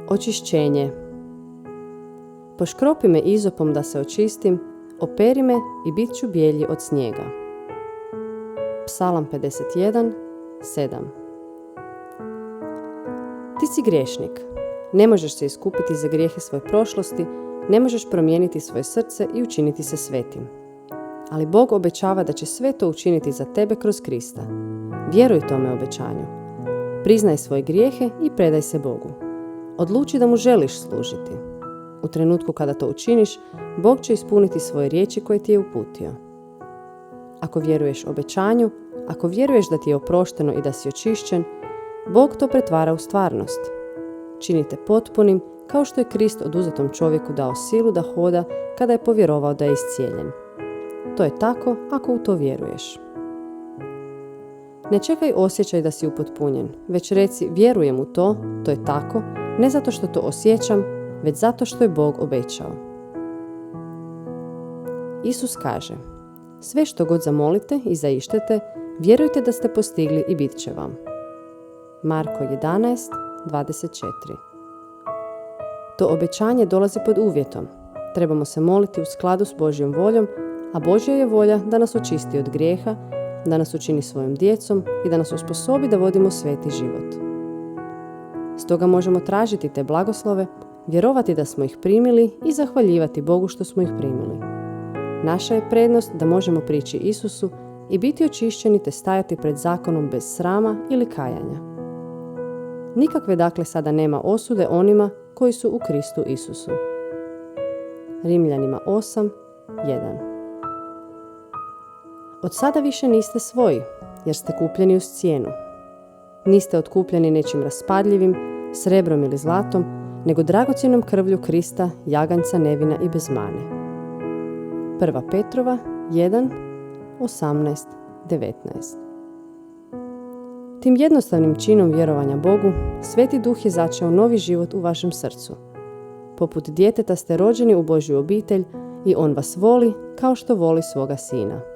Očišćenje. Poškropi me izopom da se očistim, operi me i bit ću bijelji od snijega. Psalam 51, 7. Ti si griješnik. Ne možeš se iskupiti za grijehe svoje prošlosti, ne možeš promijeniti svoje srce i učiniti se svetim. Ali Bog obećava da će sve to učiniti za tebe kroz Krista. Vjeruj tome obećanju. Priznaj svoje grijehe i predaj se Bogu. Odluči da mu želiš služiti. U trenutku kada to učiniš, Bog će ispuniti svoje riječi koje ti je uputio. Ako vjeruješ obećanju, ako vjeruješ da ti je oprošteno i da si očišćen, Bog to pretvara u stvarnost. Čini te potpunim, kao što je Krist oduzetom čovjeku dao silu da hoda kada je povjerovao da je iscijeljen. To je tako ako u to vjeruješ. Ne čekaj osjećaj da si upotpunjen, već reci vjerujem u to, to je tako, ne zato što to osjećam, već zato što je Bog obećao. Isus kaže, sve što god zamolite i zaištete, vjerujte da ste postigli i bit će vam. Marko 11, 24. To obećanje dolazi pod uvjetom. Trebamo se moliti u skladu s Božjom voljom, a Božja je volja da nas očisti od grijeha, da nas učini svojom djecom i da nas osposobi da vodimo sveti život. Stoga možemo tražiti te blagoslove, vjerovati da smo ih primili i zahvaljivati Bogu što smo ih primili. Naša je prednost da možemo prići Isusu i biti očišćeni te stajati pred zakonom bez srama ili kajanja. Nikakve dakle sada nema osude onima koji su u Kristu Isusu. Rimljanima 8, 1. Od sada više niste svoji, jer ste kupljeni uz cijenu. Niste otkupljeni nečim raspadljivim, srebrom ili zlatom, nego dragocjenom krvlju Krista, jaganjca nevina i bez mane. 1. Petrova 1, 18, 19. Tim jednostavnim činom vjerovanja Bogu, Sveti Duh je začeo novi život u vašem srcu. Poput djeteta ste rođeni u Božju obitelj i On vas voli kao što voli svoga sina.